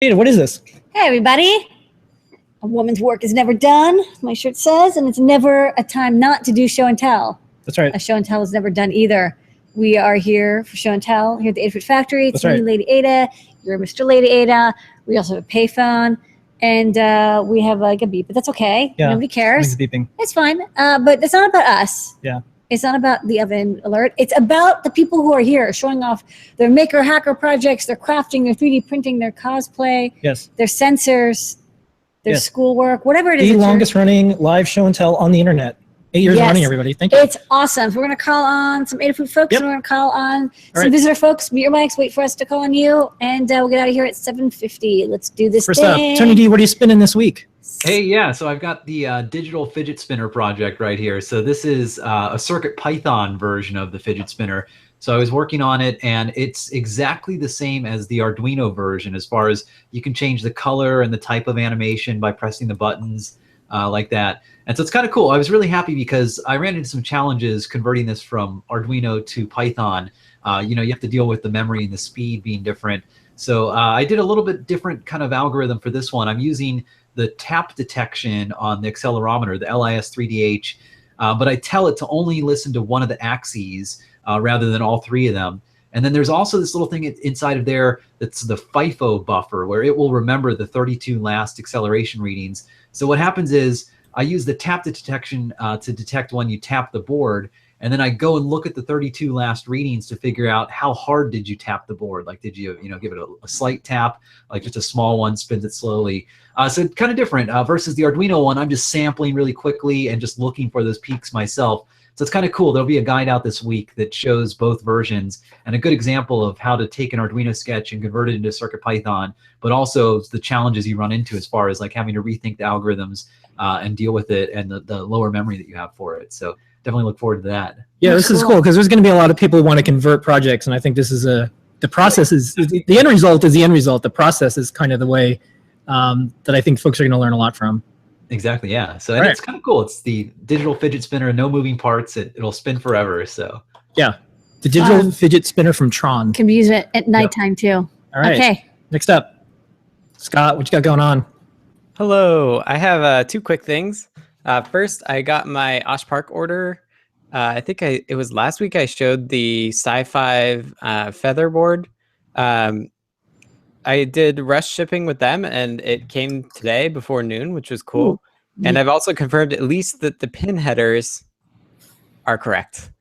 Peter, what is this? Hey, everybody. A woman's work is never done, my shirt says, and it's never a time not to do show and tell. That's right. A show and tell is never done either. We are here for show and tell here at the Adafruit Factory. It's That's me, right. Lady Ada. You're Mr. Lady Ada. We also have a payphone, and we have like a beep, but that's okay. Yeah. Nobody cares. Beeping. It's fine, but it's not about us. Yeah. It's not about the oven alert. It's about the people who are here showing off their maker hacker projects, their crafting, their 3D printing, their cosplay, Yes. their sensors, their Yes. schoolwork, whatever it is. The longest running live show and tell on the internet. 8 years Yes. running, everybody. Thank you. It's awesome. So we're going to call on some Adafruit folks, Yep. and we're going to call on some right. visitor folks. Mute your mics, wait for us to call on you, and we'll get out of here at 7:50. Let's do this First up, thing. Tony D, what are you spinning this week? Hey, yeah, so I've got the digital fidget spinner project right here. So this is a CircuitPython version of the fidget spinner. So I was working on it, and it's exactly the same as the Arduino version as far as you can change the color and the type of animation by pressing the buttons like that. And so it's kind of cool. I was really happy because I ran into some challenges converting this from Arduino to Python. You know, you have to deal with the memory and the speed being different. So I did a little bit different kind of algorithm for this one. I'm using the tap detection on the accelerometer, the LIS3DH, but I tell it to only listen to one of the axes rather than all three of them. And then there's also this little thing inside of there that's the FIFO buffer, where it will remember the 32 last acceleration readings. So what happens is I use the tap detection to detect when you tap the board, and then I go and look at the 32 last readings to figure out how hard did you tap the board. Like, did you give it a slight tap, like just a small one, spins it slowly. So kind of different versus the Arduino one. I'm just sampling really quickly and just looking for those peaks myself. So it's kind of cool. There'll be a guide out this week that shows both versions and a good example of how to take an Arduino sketch and convert it into CircuitPython, but also the challenges you run into as far as like having to rethink the algorithms and deal with it and the lower memory that you have for it. So definitely look forward to that. Yeah, this is cool because there's going to be a lot of people who want to convert projects, and I think this is the process is the end result is the end result. The process is kind of the way that I think folks are going to learn a lot from. Exactly, yeah. So it's kind of cool. It's the digital fidget spinner, no moving parts. It'll spin forever. So yeah, the digital fidget spinner from Tron. Can be used at nighttime too. All right. Okay. Next up, Scott, what you got going on? Hello. I have two quick things. First, I got my OshPark order. I think it was last week I showed the Sci-Fi feather board. I did rush shipping with them, and it came today before noon, which was cool. Ooh. And I've also confirmed at least that the pin headers are correct.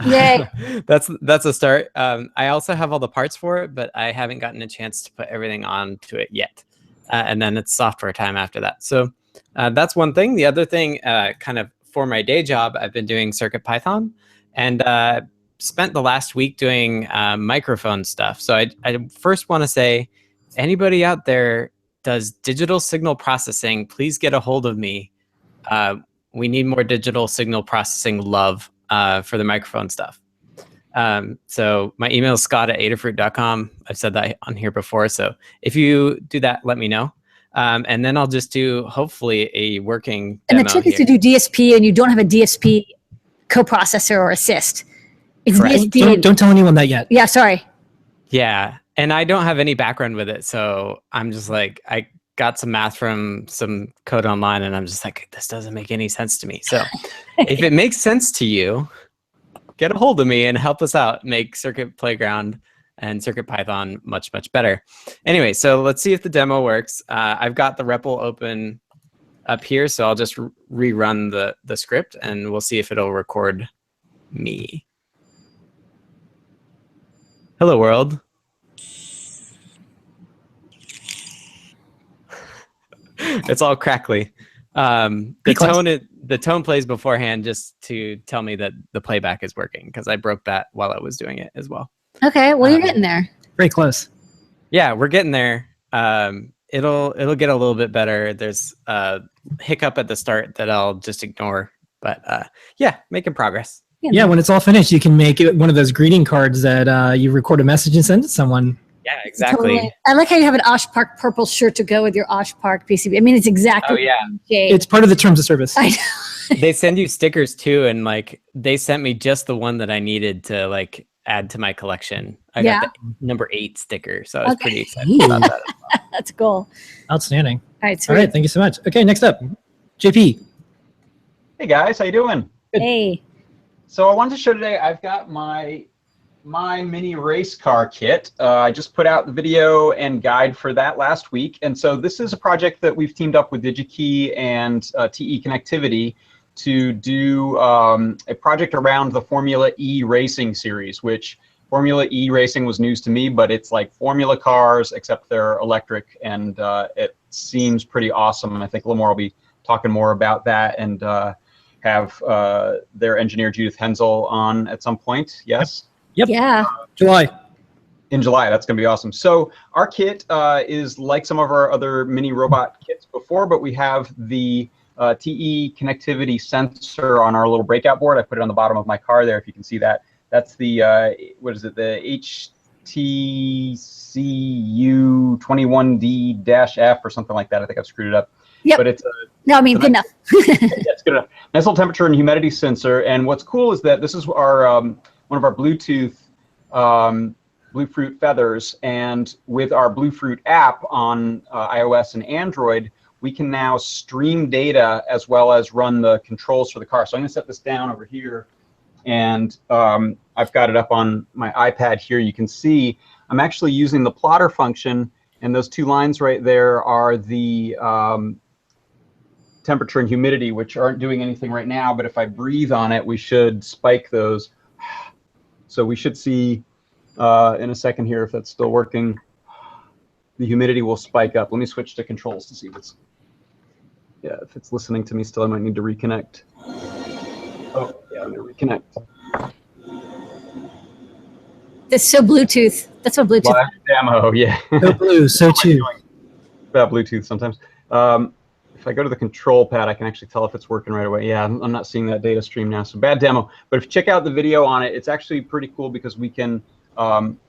Yay. That's a start. I also have all the parts for it, but I haven't gotten a chance to put everything onto it yet. And then it's software time after that. So that's one thing. The other thing, kind of for my day job, I've been doing CircuitPython, and spent the last week doing microphone stuff. So I first want to say, anybody out there does digital signal processing, please get a hold of me. We need more digital signal processing love for the microphone stuff. So my email is scott@adafruit.com. I've said that on here before. So if you do that, let me know. And then I'll just do, hopefully, a working demo. And the trick is to do DSP, and you don't have a DSP coprocessor or assist. It's DSP. Don't tell anyone that yet. Yeah, sorry. Yeah, and I don't have any background with it, so I'm just like, I got some math from some code online, and I'm just like, this doesn't make any sense to me. So if it makes sense to you, get a hold of me and help us out, make Circuit Playground and CircuitPython much, much better. Anyway, so let's see if the demo works. I've got the REPL open up here, so I'll just rerun the script, and we'll see if it'll record me. Hello, world. It's all crackly. The tone plays beforehand just to tell me that the playback is working, because I broke that while I was doing it as well. Okay, well, you're getting there. Very close. Yeah, we're getting there. It'll get a little bit better. There's a hiccup at the start that I'll just ignore, but yeah, making progress. Yeah, when it's all finished, you can make it one of those greeting cards that you record a message and send to someone. Yeah, exactly. Totally. I like how you have an OshPark purple shirt to go with your OshPark PCB. I mean, it's exactly. Oh yeah. It's part of the terms of service. I know. They send you stickers too, and like they sent me just the one that I needed to like add to my collection. I Yeah. got the number 8 sticker, so I was Okay. pretty excited about that. That's cool. Outstanding. All right, sweet. All right, thank you so much. Okay, next up, JP. Hey guys, how you doing? Hey. So I wanted to show today, I've got my mini race car kit. I just put out the video and guide for that last week. And so this is a project that we've teamed up with DigiKey and TE Connectivity to do a project around the Formula E racing series, which Formula E racing was news to me, but it's like Formula cars, except they're electric, and it seems pretty awesome. And I think Lamar will be talking more about that, and have their engineer Judith Hensel on at some point. Yes? Yep. Yeah. July. In July, that's going to be awesome. So our kit is like some of our other mini robot kits before, but we have the TE connectivity sensor on our little breakout board. I put it on the bottom of my car there, if you can see that. That's the, what is it, the HTCU21D-F or something like that. I think I've screwed it up. Yep. But it's a No, I mean, good enough. yeah, it's good enough. Nice little temperature and humidity sensor. And what's cool is that this is our one of our Bluetooth Bluefruit feathers, and with our Bluefruit app on iOS and Android, we can now stream data as well as run the controls for the car. So I'm going to set this down over here, and I've got it up on my iPad here. You can see I'm actually using the plotter function, and those 2 lines right there are the temperature and humidity, which aren't doing anything right now, but if I breathe on it, we should spike those. So we should see in a second here if that's still working. The humidity will spike up. Let me switch to controls to see if it's, yeah, if it's listening to me still. I might need to reconnect. Oh, yeah, I'm going to reconnect. That's so Bluetooth. That's what Bluetooth. Live demo, yeah. So blue, so too. About Bluetooth sometimes. If I go to the control pad, I can actually tell if it's working right away. Yeah, I'm not seeing that data stream now, so bad demo. But if you check out the video on it, it's actually pretty cool because we can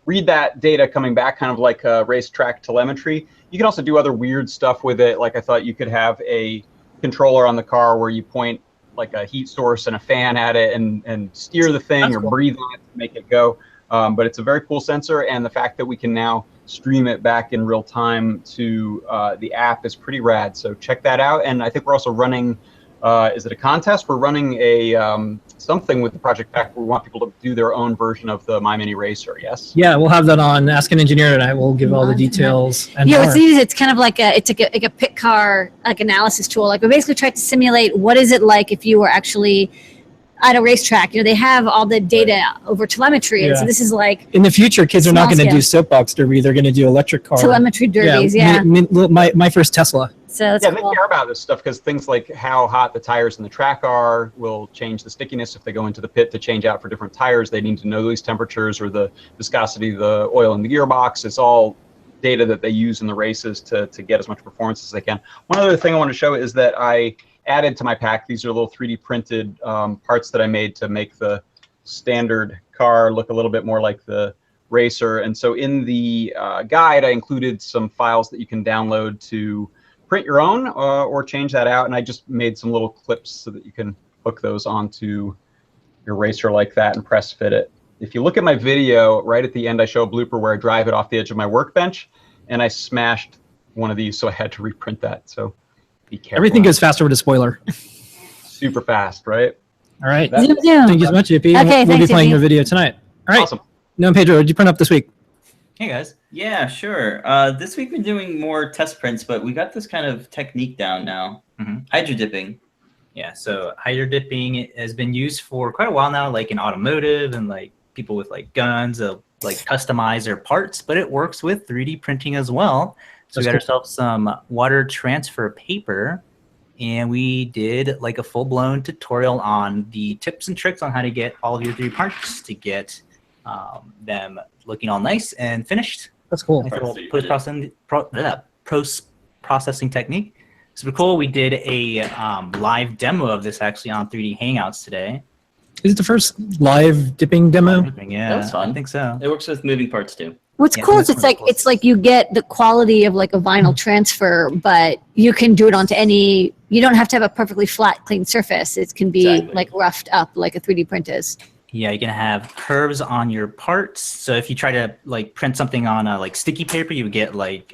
read that data coming back, kind of like racetrack telemetry. You can also do other weird stuff with it. Like I thought you could have a controller on the car where you point like a heat source and a fan at it and steer the thing. That's or cool. breathe on it to make it go. But it's a very cool sensor, and the fact that we can now stream it back in real time to the app is pretty rad. So check that out. And I think we're also running, is it a contest? We're running a something with the Project Pack where we want people to do their own version of the My Mini Racer, yes? Yeah, we'll have that on Ask an Engineer tonight. We'll give all the details and Yeah, more. what's neat is it's kind of like a pit car like analysis tool. Like we basically tried to simulate what is it like if you were actually at a racetrack. You know, they have all the data over telemetry, and so Yeah. this is like In the future, kids are not Small going to scale. do soapbox derby. They're going to do electric car. telemetry derbies. Yeah, My first Tesla. so that's Yeah, cool. they care about this stuff because things like how hot the tires in the track are will change the stickiness. If they go into the pit to change out for different tires, they need to know these temperatures or the viscosity of the oil in the gearbox. It's all data that they use in the races to get as much performance as they can. One other thing I want to show is that I added to my pack, these are little 3D printed parts that I made to make the standard car look a little bit more like the racer. And so in the guide, I included some files that you can download to print your own or change that out. And I just made some little clips so that you can hook those onto your racer like that and press fit it. If you look at my video, right at the end, I show a blooper where I drive it off the edge of my workbench, and I smashed one of these, so I had to reprint that. So be careful. Everything goes faster with a spoiler. super fast, right? All right. That- Zoom, zoom. Thank you so much, JP. Okay, We'll be thanks, playing JP. your video tonight. All right. Awesome. Noah and Pedro, what did you print up this week? Hey guys. Yeah, sure. This week we're doing more test prints, but we got this kind of technique down now. Hydro dipping. Yeah, so hydro dipping has been used for quite a while now, like in automotive and like people with like guns, like customize their parts, but it works with 3D printing as well. So we got That's cool. ourselves some water transfer paper, and we did like a full-blown tutorial on the tips and tricks on how to get all of your 3D parts to get them looking all nice and finished. That's cool. Nice little post-processing technique. Super cool. We did a live demo of this actually on 3D Hangouts today. Is it the first live dipping demo? Yeah, That was fun. I think so. It works with moving parts too. What's Yeah, cool is that's it's really like cool. you get the quality of like a vinyl transfer, but you can do it onto any You don't have to have a perfectly flat, clean surface. It can be Exactly. like roughed up like a 3D print is. Yeah, you can have curves on your parts. So if you try to like print something on a like sticky paper, you would get like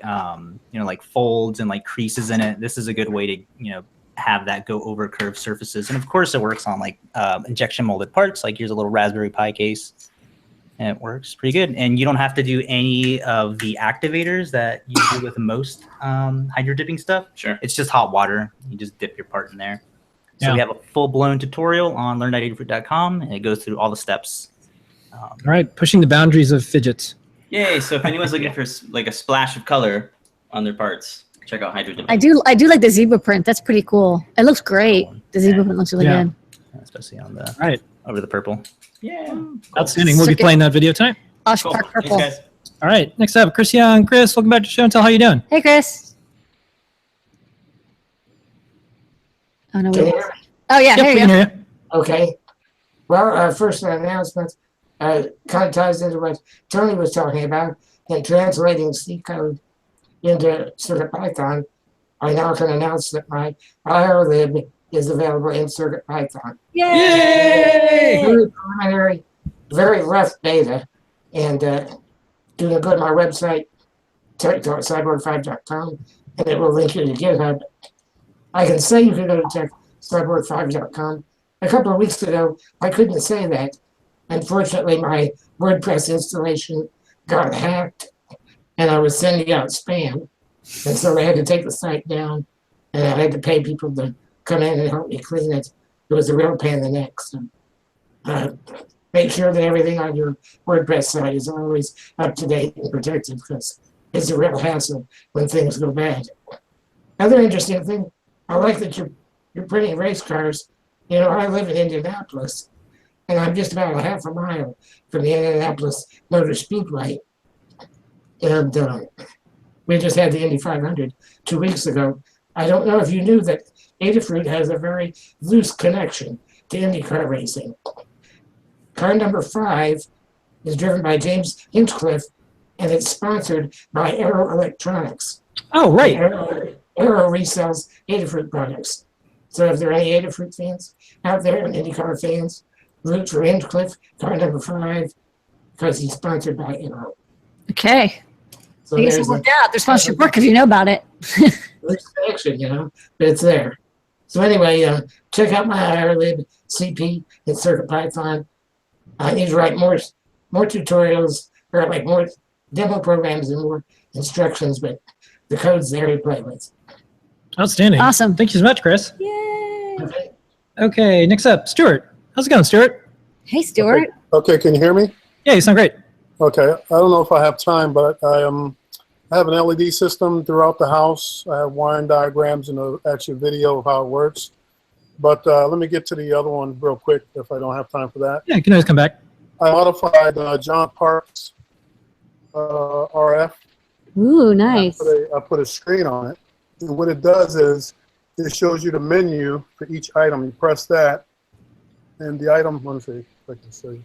like folds and like creases in it. This is a good way to have that go over curved surfaces. And of course, it works on like injection molded parts. Like here's a little Raspberry Pi case, and it works pretty good. And you don't have to do any of the activators that you do with most hydro dipping stuff. Sure. It's just hot water. You just dip your part in there. So Yeah. we have a full-blown tutorial on learn.adafruit.com, and it goes through all the steps. All right, pushing the boundaries of fidgets. Yay! So if anyone's looking for like a splash of color on their parts, check out Hydro Dipping. I do like the zebra print. That's pretty cool. It looks great. The zebra print looks really Yeah. good. Especially on the All right, over the purple. Yeah. outstanding. We'll be Circuit- playing that video tonight. Osh Cool. Park Thanks, purple. guys. All right, next up, Chris Young. Chris, welcome back to the show and tell how you doing. Hey, Chris. Oh no. Can you Wait. hear me? Oh yeah. Yep, Here we you can go. hear you. Okay. Well, first an announcement kind of ties into what Tony was talking about. In translating C code into CircuitPython, I now can announce that my IRlib is available in CircuitPython. Yay! Very preliminary, very rough beta, and you can go to my website, tech.cyborg5.com, and it will link you to GitHub. I can say you can go to tech.cyborg5.com. A couple of weeks ago, I couldn't say that. Unfortunately, my WordPress installation got hacked, and I was sending out spam. And so I had to take the site down, and I had to pay people to come in and help me clean it. It was a real pain in the neck. So, make sure that everything on your WordPress site is always up to date and protected, because it's a real hassle when things go bad. Other interesting thing, I like that you're printing race cars. You know, I live in Indianapolis, and I'm just about a half a mile from the Indianapolis Motor Speedway. And we just had the Indy 500 2 weeks ago. I don't know if you knew that Adafruit has a very loose connection to IndyCar racing. Car number 5 is driven by James Hinchcliffe, and it's sponsored by Aero Electronics. Oh, right. Aero resells Adafruit products. So if there are any Adafruit fans out there and IndyCar fans, root for Hinchcliffe, car number 5, because he's sponsored by Aero. Okay. So I guess it there's worked out. They're sponsored work if you know about it. loose connection, but it's there. So anyway, check out my IRlib CP in CircuitPython. I need to write more tutorials, or like more demo programs and more instructions, but the code's there to play with. Outstanding. Awesome. Thank you so much, Chris. Yay! Okay. Okay, next up, Stuart. How's it going, Stuart? Hey, Stuart. Okay, can you hear me? Yeah, you sound great. Okay, I don't know if I have time, but I have an LED system throughout the house. I have wiring diagrams and an actual video of how it works. But let me get to the other one real quick if I don't have time for that. Yeah, you can always come back. I modified John Park's RF. Ooh, nice. I put a screen on it. And what it does is it shows you the menu for each item. You press that, and the item, let me see if I can show you.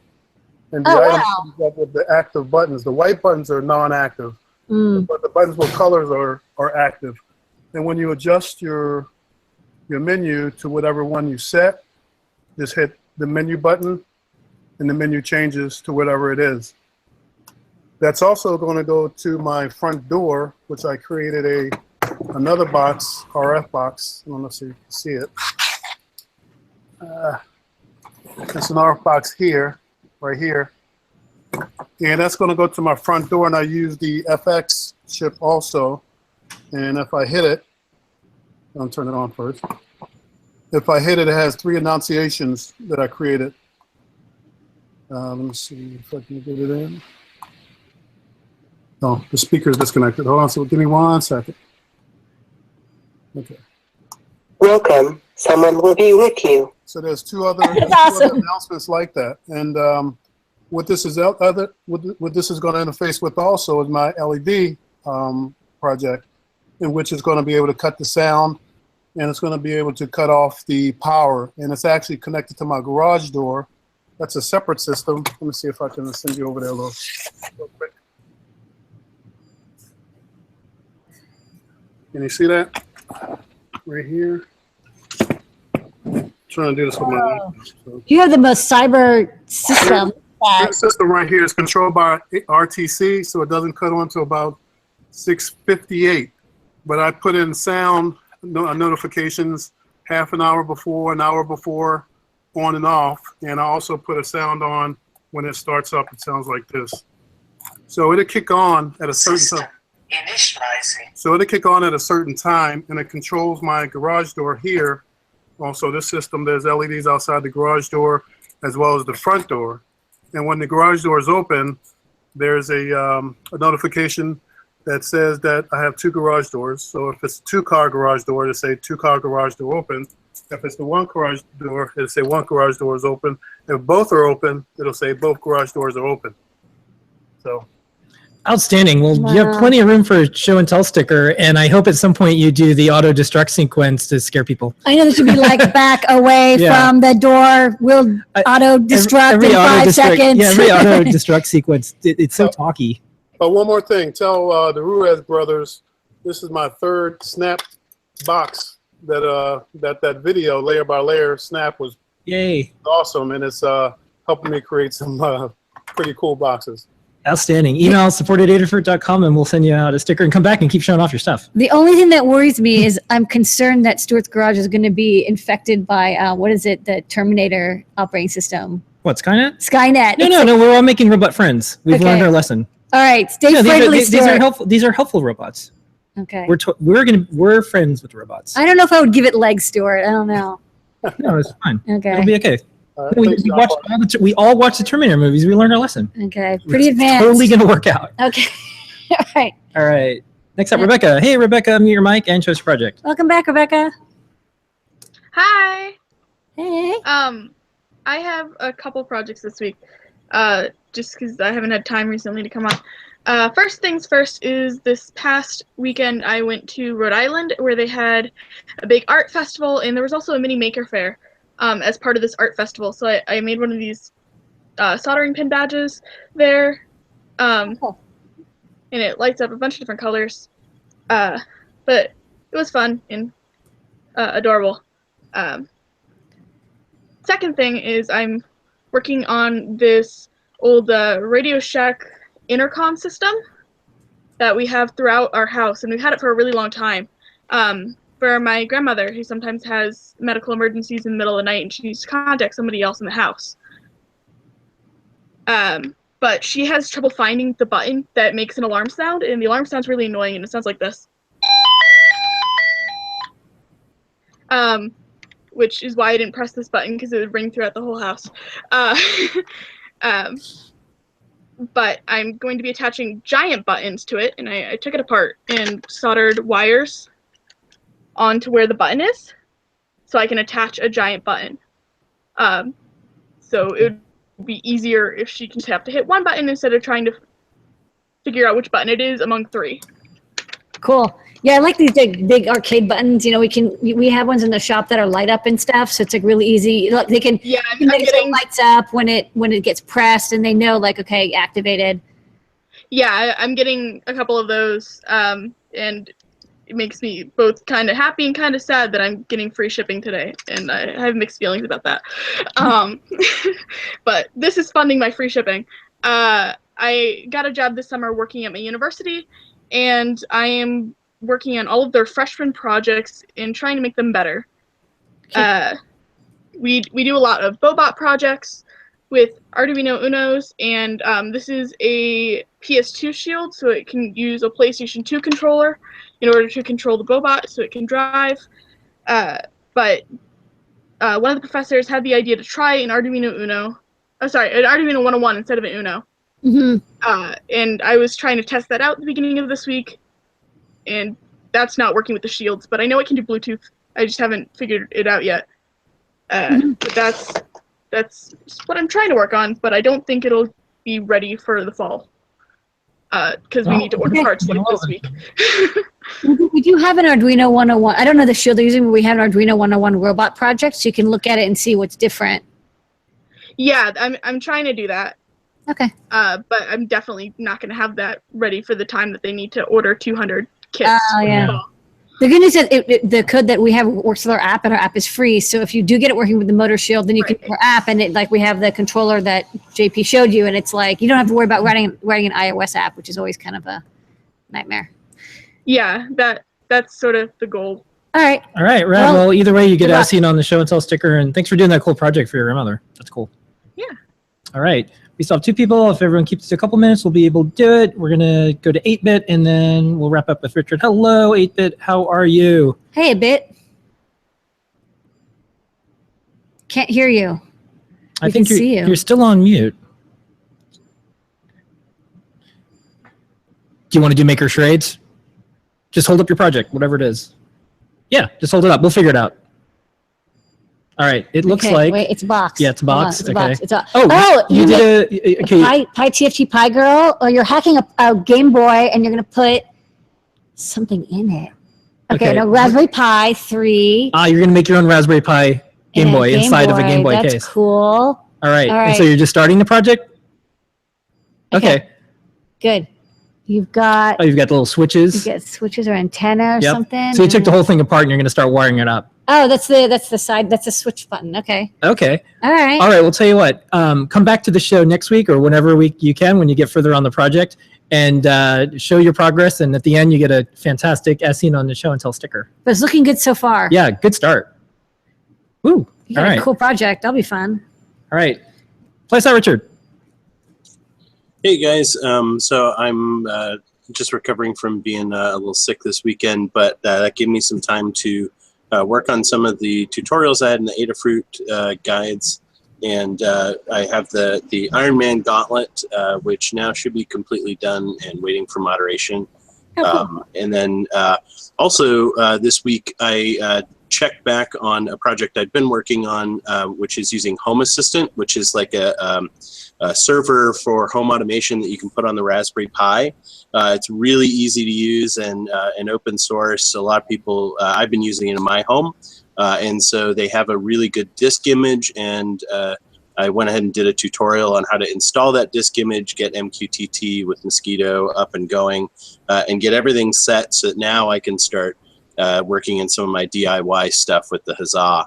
And the Oh, item wow. comes up with the active buttons. The white buttons are non-active, Mm. but the buttons with colors are active. And when you adjust your menu to whatever one you set, just hit the menu button, and the menu changes to whatever it is. That's also going to go to my front door, which I created another box, RF box. I don't know if you can see it. It's an RF box here, right here. And that's going to go to my front door, and I use the FX chip also. And if I hit it, I'll turn it on first. If I hit it, it has 3 annunciations that I created. Let me see if I can get it in. Oh, the speaker is disconnected. Hold on, so give me 1 second. Okay. Welcome. Someone will be with you. So there's two other awesome. announcements like that. And what this is going to interface with also is my LED project, in which is going to be able to cut the sound, and it's going to be able to cut off the power. And it's actually connected to my garage door. That's a separate system. Let me see if I can send you over there real quick. Can you see that? Right here. trying to do this with my laptop. So. You have the most cyber system. This system right here is controlled by RTC, so it doesn't cut on to about 6:58. But I put in sound notifications half an hour before, an hour before, on and off. And I also put a sound on when it starts up. It sounds like this. So it'll kick on at a certain time. So it'll kick on at a certain time, and it controls my garage door here. Also, this system, there's LEDs outside the garage door as well as the front door. And when the garage door is open, there's a notification that says that I have 2 garage doors. So if it's a 2-car garage door, it'll say 2-car garage door open. If it's the 1 garage door, it'll say 1 garage door is open. If both are open, it'll say both garage doors are open. So. Outstanding. Well, you have plenty of room for a show and tell sticker, and I hope at some point you do the auto destruct sequence to scare people. I know this should be like back away from the door. We'll auto destruct in 5 seconds. Yeah, every auto destruct sequence. It's so talky. But one more thing. Tell the Ruiz brothers, this is my 3rd snap box that video layer by layer snap was awesome, and it's helping me create some pretty cool boxes. Outstanding. Email support@adafruit.com and we'll send you out a sticker and come back and keep showing off your stuff. The only thing that worries me is I'm concerned that Stuart's garage is going to be infected by, the Terminator operating system. What, Skynet? Skynet. No, we're all making robot friends. We've learned our lesson. All right, stay friendly, Stuart. These are helpful robots. Okay. We're friends with robots. I don't know if I would give it legs, Stuart. I don't know. No, it's fine. Okay. It'll be okay. We all watch the Terminator movies. We learned our lesson. Okay, pretty advanced. Totally going to work out. Okay. All right. Next up, Rebecca. Hey, Rebecca, mute your mic and show us your project. Welcome back, Rebecca. Hi. Hey. I have a couple projects this week, just because I haven't had time recently to come on. First things first is this past weekend I went to Rhode Island where they had a big art festival, and there was also a mini maker fair. As part of this art festival. So I made one of these soldering pin badges there, and it lights up a bunch of different colors, but it was fun and adorable. Second thing is I'm working on this old Radio Shack intercom system that we have throughout our house, and we've had it for a really long time. For my grandmother, who sometimes has medical emergencies in the middle of the night and she needs to contact somebody else in the house. But she has trouble finding the button that makes an alarm sound, and the alarm sounds really annoying, and it sounds like this. Which is why I didn't press this button, because it would ring throughout the whole house. But I'm going to be attaching giant buttons to it, and I took it apart and soldered wires onto where the button is, so I can attach a giant button. So it would be easier if she can just have to hit one button instead of trying to figure out which button it is among 3. Cool. Yeah, I like these big arcade buttons. You know, we have ones in the shop that are light up and stuff, so it's like really easy. Look, they can lights up when it gets pressed, and they know like, okay, activated. Yeah, I'm getting a couple of those, and it makes me both kind of happy and kind of sad that I'm getting free shipping today, and I have mixed feelings about that. But this is funding my free shipping. I got a job this summer working at my university, and I am working on all of their freshman projects and trying to make them better. We do a lot of Bobot projects with Arduino Unos, and this is a PS2 shield, so it can use a PlayStation 2 controller in order to control the Bobot so it can drive. But one of the professors had the idea to try an Arduino Uno, an Arduino 101 instead of an Uno. Mm-hmm. And I was trying to test that out at the beginning of this week, and that's not working with the shields, but I know it can do Bluetooth. I just haven't figured it out yet. But that's what I'm trying to work on, but I don't think it'll be ready for the fall, because we need to order parts like this week. We do have an Arduino 101. I don't know the shield they're using, but we have an Arduino 101 robot project, so you can look at it and see what's different. Yeah, I'm trying to do that. Okay. But I'm definitely not going to have that ready for the time that they need to order 200 kits. Oh, yeah. The good news is the code that we have works with our app, and our app is free. So if you do get it working with the Motor Shield, then you can use our app, and we have the controller that JP showed you, and it's like you don't have to worry about writing an iOS app, which is always kind of a nightmare. Yeah, that's sort of the goal. All right. All right, Rad. Well, either way, you get a scene on the show and tell sticker, and thanks for doing that cool project for your grandmother. That's cool. Yeah. All right. We still have 2 people. If everyone keeps it a couple minutes, we'll be able to do it. We're going to go to 8-Bit, and then we'll wrap up with Richard. Hello, 8-Bit. How are you? Hey, 8-Bit. Can't hear you. I think you're still on mute. Do you want to do Maker Charades? Just hold up your project, whatever it is. Yeah, just hold it up. We'll figure it out. All right. It looks like. Wait, it's a box. Yeah, it's a box. It's a okay. box. It's a, you did a. Okay. Pi TFT Pi Girl, or you're hacking a Game Boy and you're going to put something in it. Okay, no, Raspberry Pi 3. You're going to make your own Raspberry Pi Game Boy inside of a Game Boy case. That's cool. All right. And so you're just starting the project? Okay. Good. You've got. Oh, you've got the little switches. You get switches or antenna or something. So you took the whole thing apart and you're going to start wiring it up. Oh, that's the side. That's the switch button. Okay. Okay. All right. All right. We'll tell you what. Come back to the show next week or whenever week you can when you get further on the project and show your progress. And at the end, you get a fantastic as seen on the show and tell sticker. But it's looking good so far. Yeah. Good start. Woo. You got a cool project. That'll be fun. All right. Play out, Richard. Hey guys. So I'm just recovering from being a little sick this weekend, but that gave me some time to work on some of the tutorials I had in the Adafruit guides, and I have the Iron Man Gauntlet, which now should be completely done and waiting for moderation. And then also this week I checked back on a project I'd been working on, which is using Home Assistant, which is like a server for home automation that you can put on the Raspberry Pi. It's really easy to use and open source. A lot of people, I've been using it in my home. And so they have a really good disk image, and I went ahead and did a tutorial on how to install that disk image, get MQTT with Mosquito up and going, and get everything set so that now I can start working in some of my DIY stuff with the Huzzah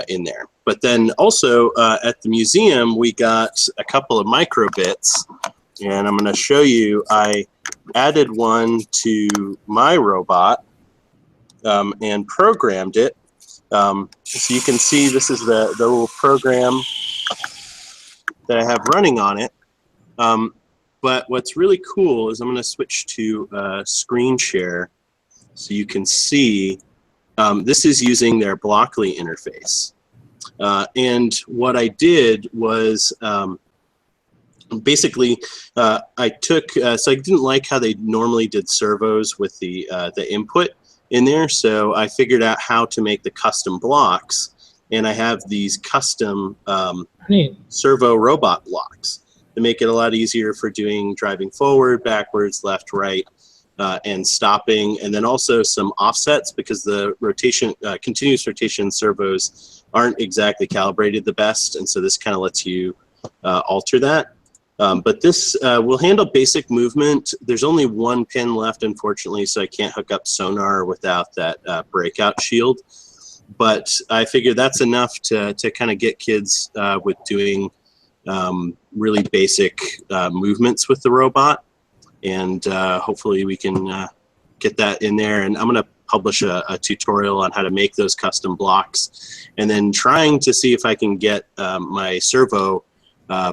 in there. But then also at the museum, we got a couple of microbits, and I'm going to show you. I added one to my robot and programmed it. So you can see this is the little program that I have running on it. But what's really cool is I'm going to switch to screen share so you can see this is using their Blockly interface. And what I did was basically I took, so I didn't like how they normally did servos with the input in there, so I figured out how to make the custom blocks, and I have these custom servo robot blocks to make it a lot easier for doing driving forward, backwards, left, right, and stopping, and then also some offsets because the rotation, continuous rotation servos aren't exactly calibrated the best, and so this kind of lets you alter that. But this will handle basic movement. There's only one pin left, unfortunately, so I can't hook up sonar without that breakout shield. But I figure that's enough to kind of get kids with doing really basic movements with the robot. And hopefully we can get that in there. And I'm going to publish a tutorial on how to make those custom blocks. And then trying to see if I can get my servo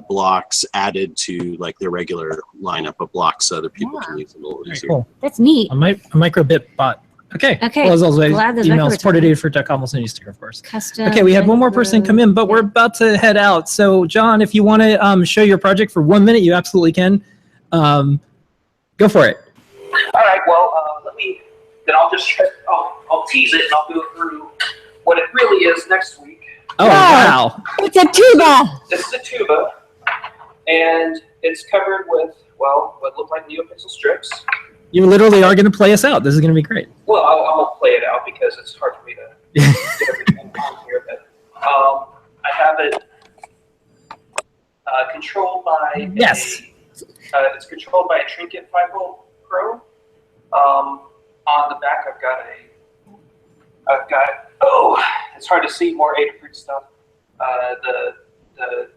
blocks added to like the regular lineup of blocks so other people can use them a little easier. Cool. That's neat. A microbit bot. Okay. Okay. Well, as always, Glad those email microbites supported are- Adafruit.com will send you a sticker, of course. Custom. Okay, we had one more person come in, but we're about to head out. So, John, if you want to show your project for 1 minute, you absolutely can. Go for it. All right. Well, I'll tease it and I'll go through what it really is next week. Oh, wow. It's a tuba. This is a tuba, and it's covered with, well, what look like NeoPixel strips. You literally are going to play us out. This is going to be great. Well, I'll play it out because it's hard for me to get everything on here. But I have it controlled by it's controlled by a Trinket 5V Pro. On the back, I've got a I've got, it's hard to see more Adafruit stuff. The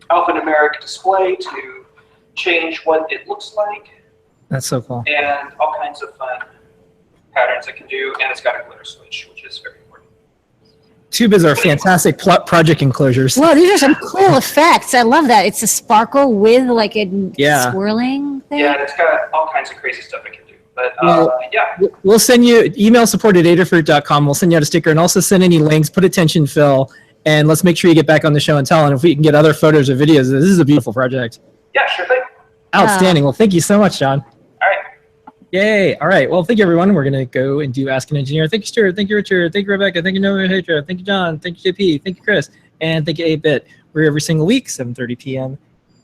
alphanumeric display to change what it looks like, That's so cool. and all kinds of fun patterns it can do, and it's got a glitter switch, which is very important. Tubas are fantastic project enclosures. Well, these are some cool effects. I love that. It's a sparkle with like a Yeah. swirling thing. Yeah, and it's got all kinds of crazy stuff it can do. But yeah, We'll send you email support@adafruit.com. We'll send you out a sticker and also send any links. Put attention, Phil, and let's make sure you get back on the show and tell. And if we can get other photos or videos, this is a beautiful project. yeah, sure thing. Outstanding. Well, thank you so much, John. All right. Yay. All right. Well, thank you, everyone. We're going to go and do Ask an Engineer. Thank you, Stuart. Thank you, Richard. Thank you, Rebecca. Thank you, Noah Hadra. Thank you, John. Thank you, JP. Thank you, Chris. And thank you, 8-Bit. We're every single week, 7:30 p.m.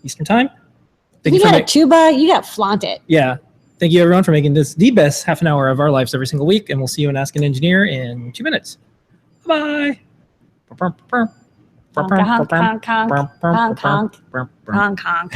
Eastern Time. Thank You you for got a tuba, you got flaunt it. Yeah. Thank you, everyone, for making this the best half an hour of our lives every single week. And we'll see you in Ask an Engineer in 2 minutes. Bye. Honk, honk, honk, honk, honk, honk, honk, honk.